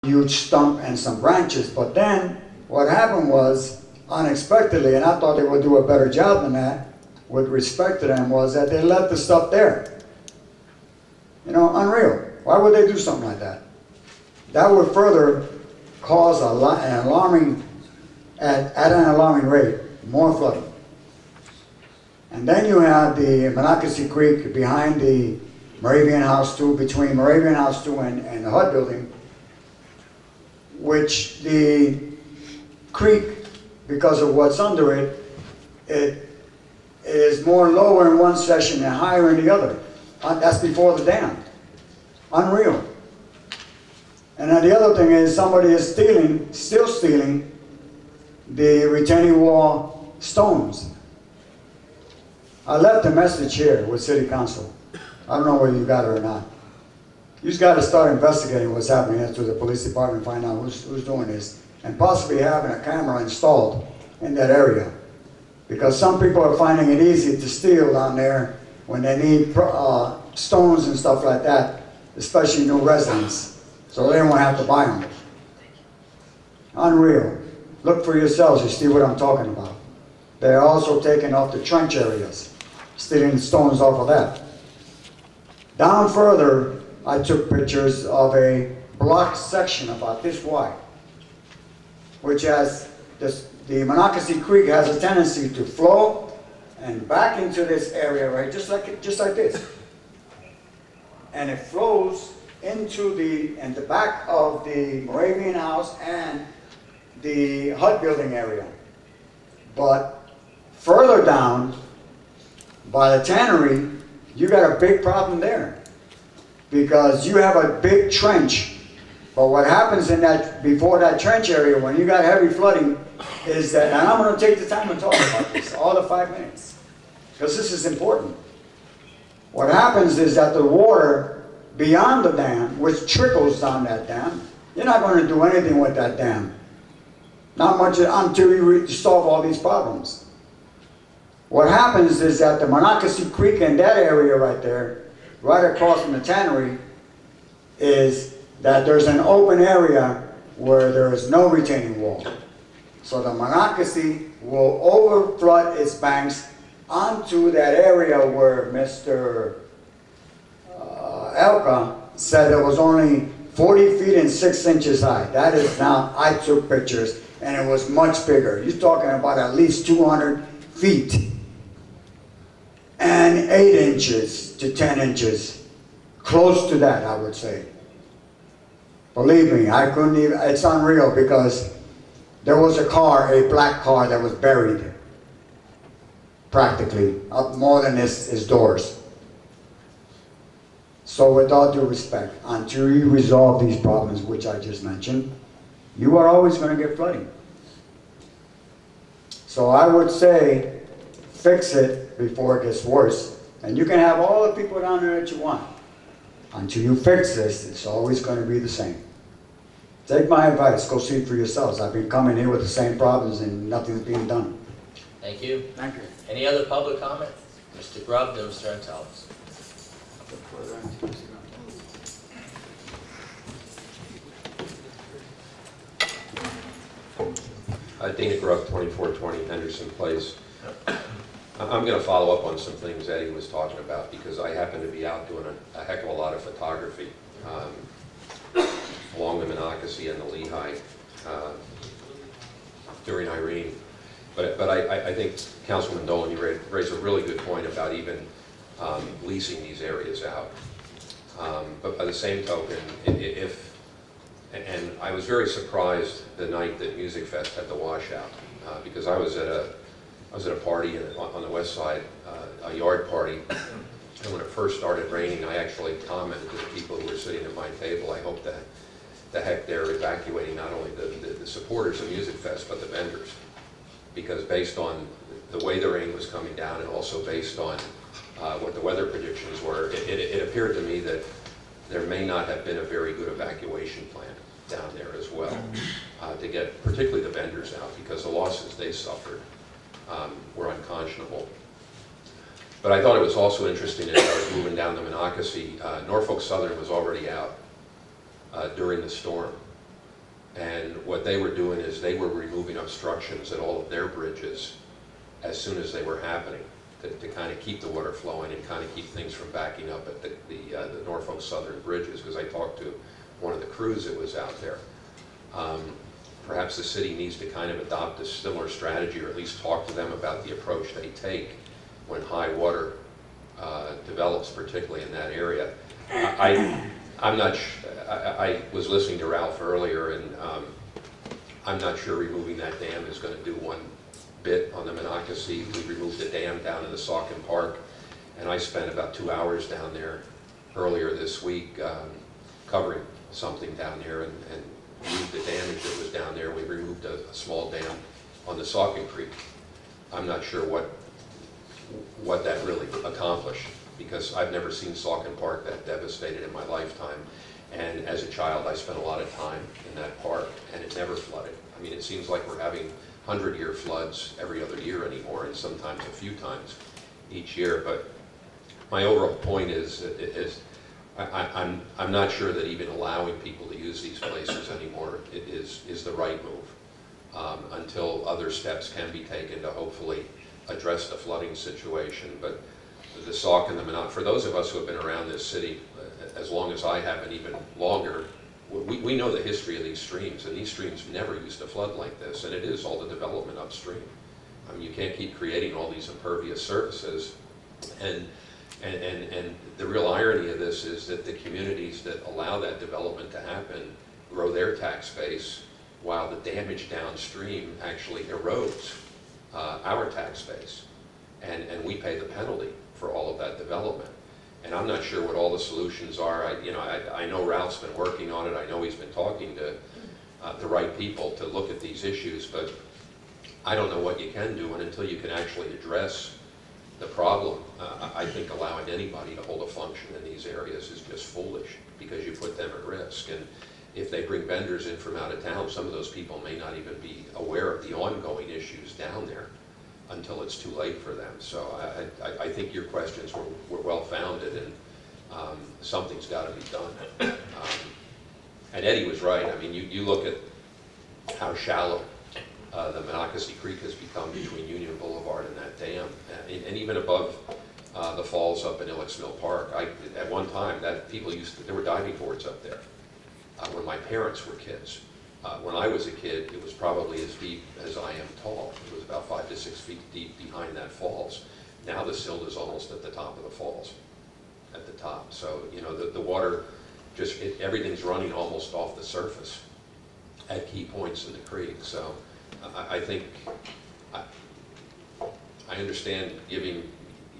huge stump and some branches. But then what happened was, unexpectedly, and I thought they would do a better job than that, with respect to them, was that they left the stuff there. You know, unreal. Why would they do something like that? That would further cause at an alarming rate, more flooding. And then you have the Monocacy Creek behind the Moravian House 2, between Moravian House 2 and the HUD building, which the creek, because of what's under it, it is more lower in one section and higher in the other. That's before the dam. Unreal. And then the other thing is somebody is still stealing the retaining wall stones. I left a message here with City Council. I don't know whether you got it or not. You just got to start investigating what's happening here through the police department, find out who's doing this, and possibly having a camera installed in that area. Because some people are finding it easy to steal down there when they need stones and stuff like that, especially new residents. So they won't have to buy them. Unreal. Look for yourselves, you see what I'm talking about. They're also taking off the trench areas, stealing stones off of that. Down further, I took pictures of a blocked section about this wide, which has this, the Monocacy Creek has a tendency to flow and back into this area, right, just like this. And it flows into the back of the Moravian House and the HUD building area. But further down, by the tannery, you got a big problem there. Because you have a big trench. But what happens in that, before that trench area, when you got heavy flooding, is that, and I'm going to take the time and talk about this, all the 5 minutes. Because this is important. What happens is that the water beyond the dam, which trickles down that dam, you're not going to do anything with that dam. Not much until you solve all these problems. What happens is that the Monocacy Creek in that area right there, right across from the tannery, is that there's an open area where there is no retaining wall. So the Monocacy will overflood its banks onto that area where Mr. Elka said it was only 40 feet and 6 inches high. That is now, I took pictures, and it was much bigger. You're talking about at least 200 feet and 8 inches to 10 inches. Close to that, I would say. Believe me, I couldn't even, it's unreal, because there was a car, a black car, that was buried practically up more than his doors. So with all due respect, until you resolve these problems which I just mentioned, you are always going to get flooding. So I would say fix it before it gets worse. And you can have all the people down there that you want. Until you fix this, it's always going to be the same. Take my advice, go see it for yourselves. I've been coming here with the same problems and nothing's being done. Thank you. Thank you. Any other public comment? Mr. Grubb, then Mr. Antelis. Dana Grubb, 2420 Henderson Place. I'm going to follow up on some things Eddie was talking about, because I happen to be out doing a heck of a lot of photography along the Monocacy and the Lehigh during Irene. But I think, Councilman Dolan, you raised a really good point about even leasing these areas out. But by the same token, and I was very surprised the night that Music Fest had the washout, because I was at a party on the west side, a yard party, and when it first started raining, I actually commented to the people who were sitting at my table, I hope that the heck they're evacuating not only the supporters of Music Fest, but the vendors. Because based on the way the rain was coming down, and also based on what the weather predictions were, it appeared to me that there may not have been a very good evacuation plan down there as well, to get particularly the vendors out, because the losses they suffered were unconscionable. But I thought it was also interesting, as I was moving down the Monocacy, Norfolk Southern was already out during the storm. what they were doing is they were removing obstructions at all of their bridges as soon as they were happening to kind of keep the water flowing and kind of keep things from backing up at the Norfolk Southern bridges, because I talked to one of the crews that was out there. Perhaps the city needs to kind of adopt a similar strategy, or at least talk to them about the approach they take when high water develops, particularly in that area. I was listening to Ralph earlier, and I'm not sure removing that dam is going to do one bit on the Monocacy. We removed the dam down in the Saucon Park, and I spent about 2 hours down there earlier this week covering something down there and removed the damage that was down there. We removed a small dam on the Saucon Creek. I'm not sure what that really accomplished, because I've never seen Saucon Park that devastated in my lifetime. And as a child, I spent a lot of time in that park, and it never flooded. I mean, it seems like we're having 100-year floods every other year anymore, and sometimes a few times each year. But my overall point is I'm not sure that even allowing people to use these places anymore is the right move until other steps can be taken to hopefully address the flooding situation. But the Sauk and the Monot, for those of us who have been around this city as long as I have and even longer, we know the history of these streams, and these streams never used to flood like this, and it is all the development upstream. I mean, you can't keep creating all these impervious surfaces, and the real irony of this is that the communities that allow that development to happen grow their tax base, while the damage downstream actually erodes our tax base, and we pay the penalty for all of that development. And I'm not sure what all the solutions are. I know Ralph's been working on it. I know he's been talking to the right people to look at these issues, but I don't know what you can do. And until you can actually address the problem, I think allowing anybody to hold a function in these areas is just foolish, because you put them at risk. And if they bring vendors in from out of town, some of those people may not even be aware of the ongoing issues down there until it's too late for them. So I think your questions were well founded, and something's got to be done. And Eddie was right. I mean, you look at how shallow the Monocacy Creek has become between Union Boulevard and that dam, and even above the falls up in Ilex Mill Park. At one time, there were diving boards up there when my parents were kids. When I was a kid, it was probably as deep as I am tall. It was about 5 to 6 feet deep behind that falls. Now the silt is almost at the top of the falls, at the top. So, you know, the water, everything's running almost off the surface at key points in the creek. So I think, I understand giving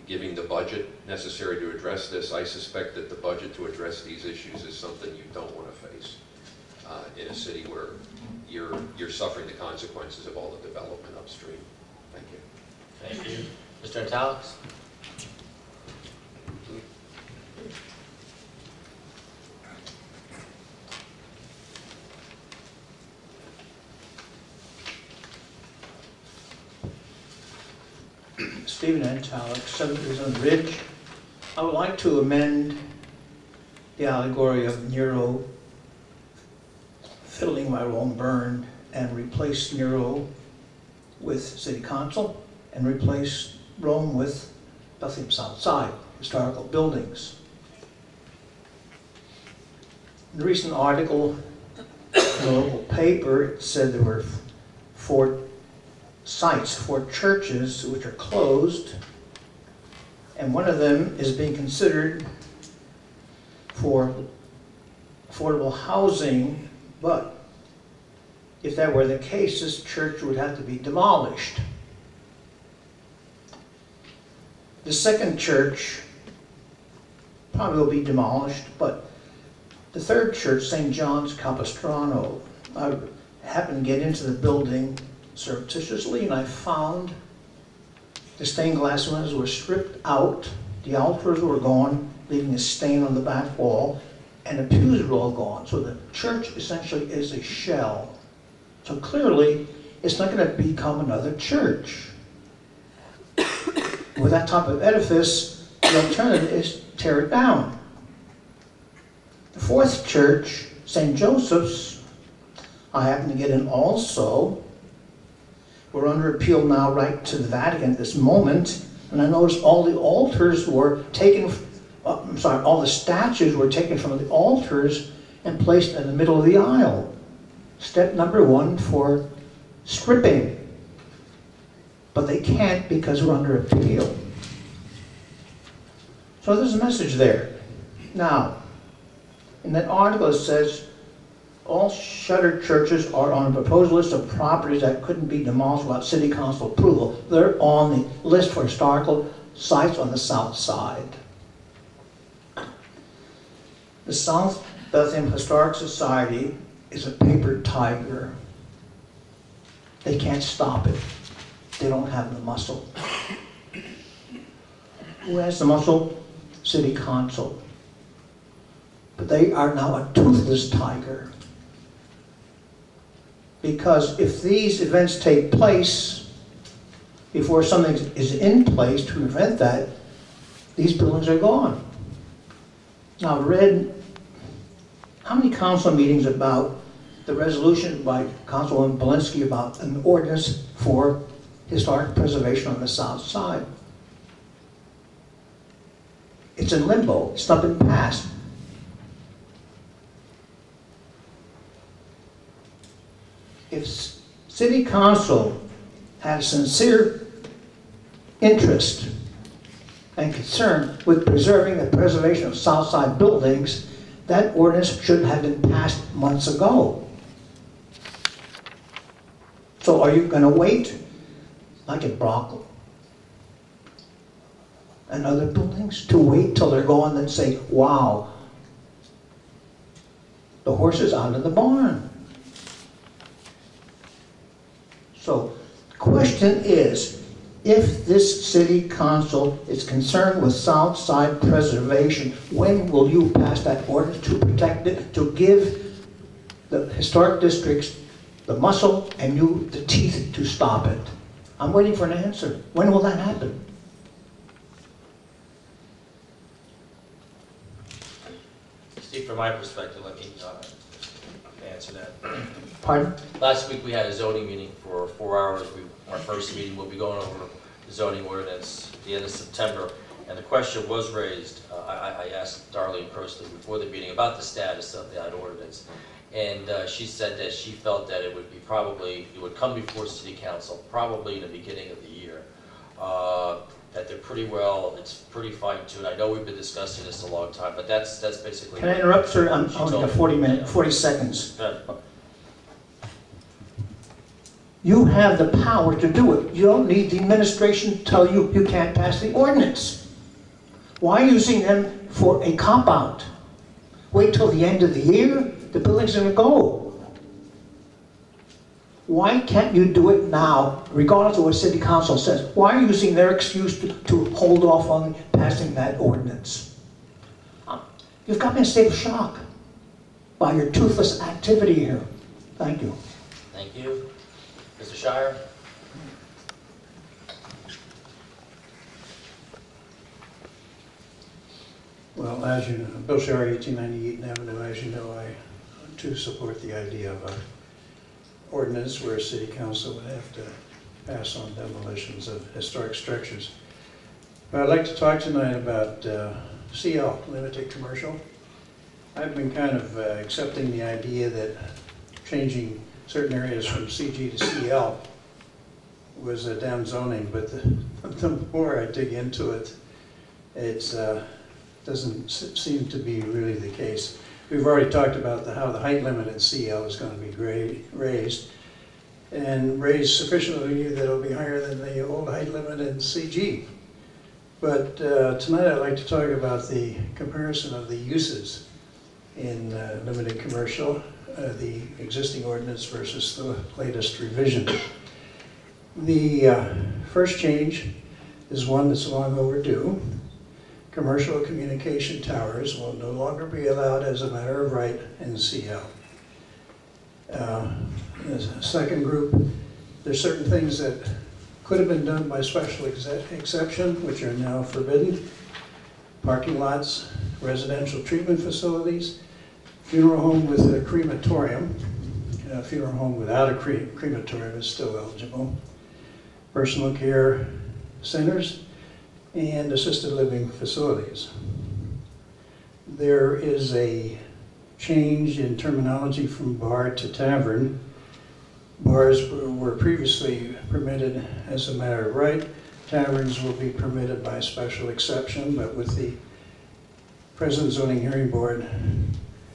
the budget necessary to address this. I suspect that the budget to address these issues is something you don't want to face in a city where you're suffering the consequences of all the development upstream. Thank you. Thank you. Mr. Italics? Stephen Italics, 7 Prison Ridge. I would like to amend the allegory of Nero fiddling while Rome burned, and replace Nero with City Council, and replace Rome with Bethlehem South Side, historical buildings. In a recent article in the local paper, it said there were 4 sites, 4 churches which are closed, and one of them is being considered for affordable housing. But if that were the case, this church would have to be demolished. The second church probably will be demolished, but the third church, St. John's Capistrano, I happened to get into the building surreptitiously, and I found the stained glass windows were stripped out, the altars were gone, leaving a stain on the back wall, and the pews are all gone. So the church essentially is a shell. So clearly, it's not going to become another church. With that type of edifice, the alternative is tear it down. The fourth church, St. Joseph's, I happen to get in also. We're under appeal now right to the Vatican at this moment, and I noticed all the altars were taken, all the statues were taken from the altars and placed in the middle of the aisle. Step number one for stripping. But they can't because we're under appeal. So there's a message there. Now, in that article it says, all shuttered churches are on a proposed list of properties that couldn't be demolished without city council approval. They're on the list for historical sites on the south side. The South Bethlehem Historic Society is a paper tiger. They can't stop it. They don't have the muscle. Who has the muscle? City Council. But they are now a toothless tiger. Because if these events take place before something is in place to prevent that, these buildings are gone. Now, I've read how many council meetings about the resolution by Councilwoman Belinsky about an ordinance for historic preservation on the south side. It's in limbo. It's not been passed. If City Council had a sincere interest and concern with preserving the preservation of south side buildings, that ordinance should have been passed months ago. So are you going to wait, like at Brockle and other buildings, to wait till they're gone and say, wow, the horse is out of the barn? So the question is, if this city council is concerned with south side preservation, when will you pass that ordinance to protect it, to give the historic districts the muscle and you the teeth to stop it? I'm waiting for an answer. When will that happen? Steve, from my perspective, let me answer that. Pardon? Last week we had a zoning meeting for 4 hours. Our first meeting, we'll be going over the zoning ordinance at the end of September. And the question was raised, I asked Darlene personally before the meeting about the status of that ordinance. And she said that she felt that it would be it would come before City Council, probably in the beginning of the year. That they're pretty well, it's pretty fine-tuned. I know we've been discussing this a long time, but that's basically... Can I interrupt, sir? I'm only got 40 seconds. You have the power to do it. You don't need the administration to tell you you can't pass the ordinance. Why using them for a cop-out? Wait till the end of the year? The building's going to go. Why can't you do it now, regardless of what City Council says? Why are you using their excuse to hold off on passing that ordinance? You've got me in a state of shock by your toothless activity here. Thank you. Thank you. Mr. Shire? Well, as you know, Bill Shire, 1898 Avenue, as you know, I too support the idea of an ordinance where a city council would have to pass on demolitions of historic structures. But I'd like to talk tonight about CL, limited commercial. I've been kind of accepting the idea that changing certain areas from CG to CL was a downzoning, but the more I dig into it, it doesn't seem to be really the case. We've already talked about how the height limit in CL is going to be raised, and raised sufficiently that it'll be higher than the old height limit in CG. But tonight I'd like to talk about the comparison of the uses in limited commercial, the existing ordinance versus the latest revision. The first change is one that's long overdue. Commercial communication towers will no longer be allowed as a matter of right in CL. The second group, there's certain things that could have been done by special exception, which are now forbidden. Parking lots, residential treatment facilities, funeral home with a crematorium, funeral home without a crematorium is still eligible. Personal care centers and assisted living facilities. There is a change in terminology from bar to tavern. Bars were previously permitted as a matter of right. Taverns will be permitted by special exception, but with the present zoning hearing board,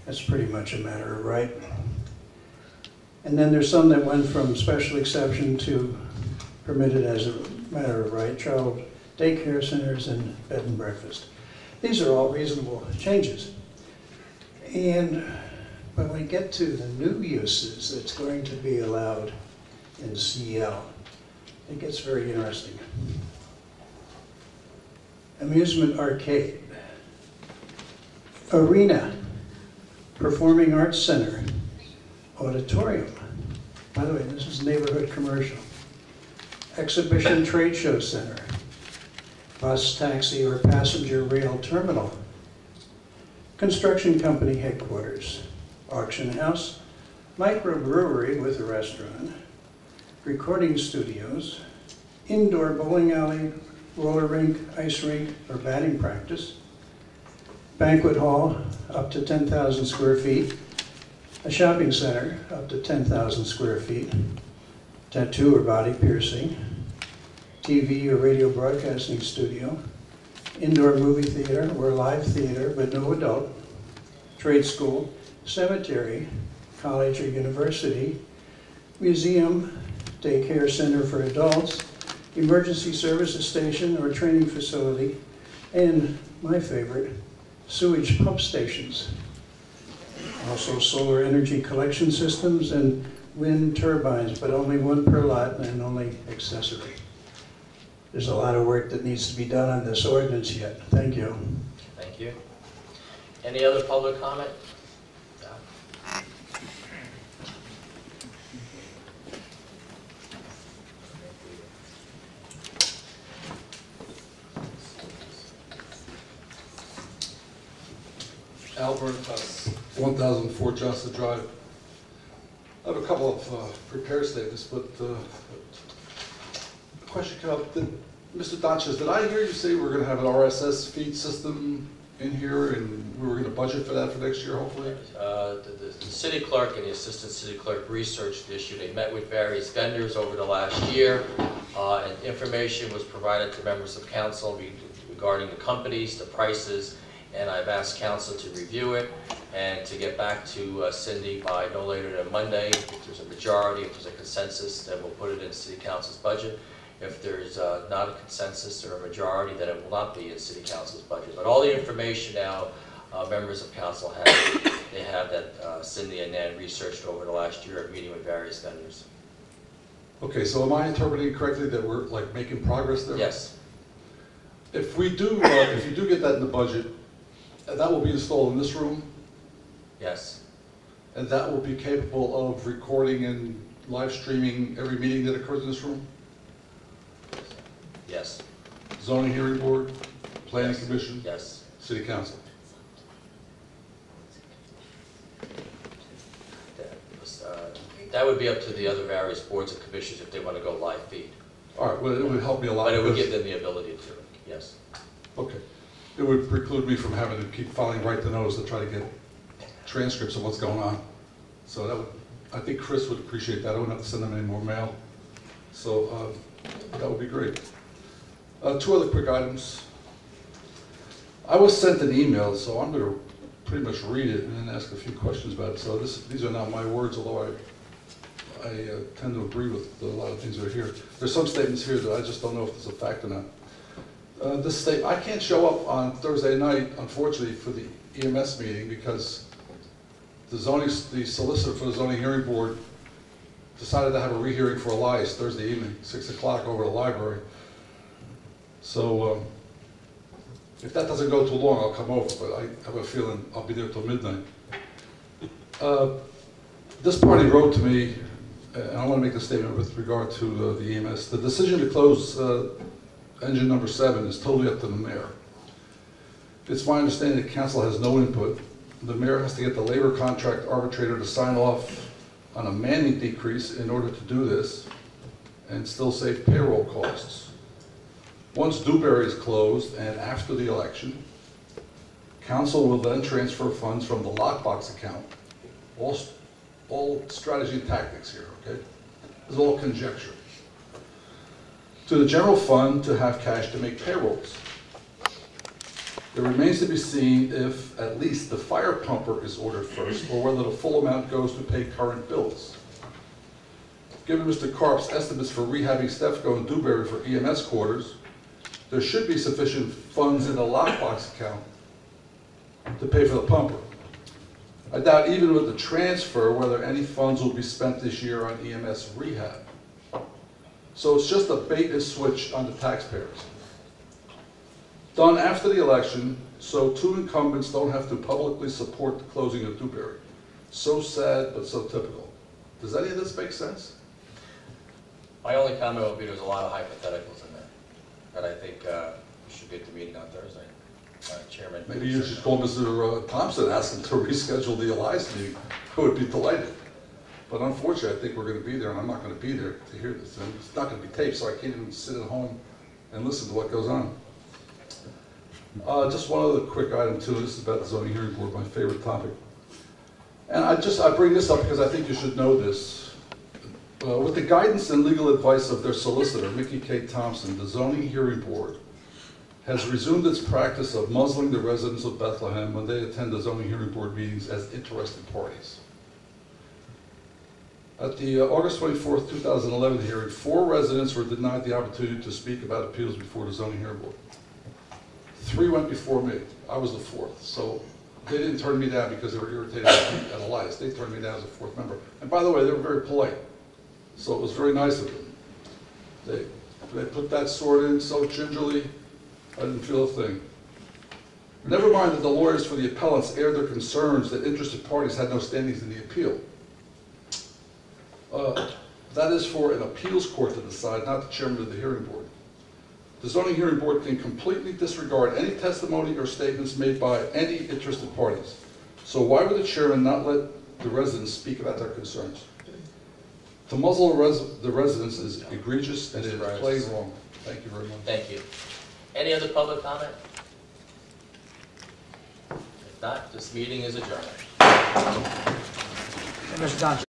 that's pretty much a matter of right. And then there's some that went from special exception to permitted as a matter of right, child daycare centers and bed and breakfast. These are all reasonable changes. And when we get to the new uses that's going to be allowed in CL, it gets very interesting. Amusement arcade, arena, performing arts center, auditorium. By the way, this is neighborhood commercial. Exhibition trade show center, bus, taxi, or passenger rail terminal, construction company headquarters, auction house, microbrewery with a restaurant, recording studios, indoor bowling alley, roller rink, ice rink, or batting practice, banquet hall up to 10,000 square feet, a shopping center up to 10,000 square feet, tattoo or body piercing, TV or radio broadcasting studio, indoor movie theater or live theater but no adult, trade school, cemetery, college or university, museum, daycare center for adults, emergency services station or training facility, and my favorite, sewage pump stations. Also solar energy collection systems and wind turbines, but only one per lot and only accessory. There's a lot of work that needs to be done on this ordinance yet. Thank you. Thank you. Any other public comment? Albert, 1004 Johnson Drive. I have a couple of prepared statements, but the question came up. Mr. Dotches, did I hear you say we're going to have an RSS feed system in here and we were going to budget for that for next year, hopefully? The city clerk and the assistant city clerk researched the issue. They met with various vendors over the last year, and information was provided to members of council regarding the companies, the prices, and I've asked council to review it and to get back to Cindy by no later than Monday. If there's a majority, if there's a consensus, then we'll put it in city council's budget. If there's not a consensus or a majority, then it will not be in city council's budget. But all the information now members of council have, they have that Cindy and Nan researched over the last year at meeting with various vendors. Okay, so am I interpreting correctly that we're like making progress there? Yes. If we do, if you do get that in the budget, that will be installed in this room, Yes. and that will be capable of recording and live streaming every meeting that occurs in this room? Yes. Zoning hearing board, planning Yes. commission, Yes. city council. That would be up to the other various boards and commissions if they want to go live feed. All right, well, it would help me a lot. But it would because- give them the ability to, yes. Okay. It would preclude me from having to keep filing right to notice to try to get transcripts of what's going on. So that would, I think Chris would appreciate that. I wouldn't have to send them any more mail. So that would be great. Two other quick items. I was sent an email, so I'm going to pretty much read it and then ask a few questions about it. So these are not my words, although I tend to agree with a lot of things that are here. There's some statements here that I just don't know if it's a fact or not. This statement, I can't show up on Thursday night, unfortunately, for the EMS meeting because the solicitor for the zoning hearing board decided to have a rehearing for Elias Thursday evening, 6 o'clock over the library. So if that doesn't go too long, I'll come over, but I have a feeling I'll be there till midnight. This party wrote to me, and I want to make a statement with regard to the EMS. The decision to close engine number 7 is totally up to the mayor. It's my understanding that council has no input. The mayor has to get the labor contract arbitrator to sign off on a manning decrease in order to do this and still save payroll costs. Once Dewberry is closed and after the election, council will then transfer funds from the lockbox account, all strategy and tactics here, okay? This is all conjecture, to the general fund to have cash to make payrolls. It remains to be seen if at least the fire pumper is ordered first, or whether the full amount goes to pay current bills. Given Mr. Karp's estimates for rehabbing Stefco and Dewberry for EMS quarters, there should be sufficient funds in the lockbox account to pay for the pumper. I doubt even with the transfer whether any funds will be spent this year on EMS rehab. So it's just a bait and switch on the taxpayers. Done after the election, so two incumbents don't have to publicly support the closing of Dewberry. So sad, but so typical. Does any of this make sense? My only comment would be there's a lot of hypotheticals in there that I think we should be at the meeting on Thursday. Chairman. Maybe you should call Mr. Thompson and ask him to reschedule the Elias meeting. I would be delighted. But unfortunately, I think we're going to be there, and I'm not going to be there to hear this. And it's not going to be taped, so I can't even sit at home and listen to what goes on. Just one other quick item too. This is about the zoning hearing board, my favorite topic. And I bring this up because I think you should know this. With the guidance and legal advice of their solicitor, Mickey K. Thompson, the zoning hearing board has resumed its practice of muzzling the residents of Bethlehem when they attend the zoning hearing board meetings as interested parties. At the August 24th, 2011 hearing, 4 residents were denied the opportunity to speak about appeals before the zoning hearing board. 3 went before me. I was the 4th. So they didn't turn me down because they were irritated at Elias. They turned me down as a 4th member. And by the way, they were very polite. So it was very nice of them. They put that sword in so gingerly, I didn't feel a thing. Never mind that the lawyers for the appellants aired their concerns that interested parties had no standings in the appeal. That is for an appeals court to decide, not the chairman of the hearing board. The zoning hearing board can completely disregard any testimony or statements made by any interested parties. So why would the chairman not let the residents speak about their concerns? To muzzle the residents is egregious and it is plain wrong. Thank you very much. Thank you. Any other public comment? If not, this meeting is adjourned. Mr. Johnson.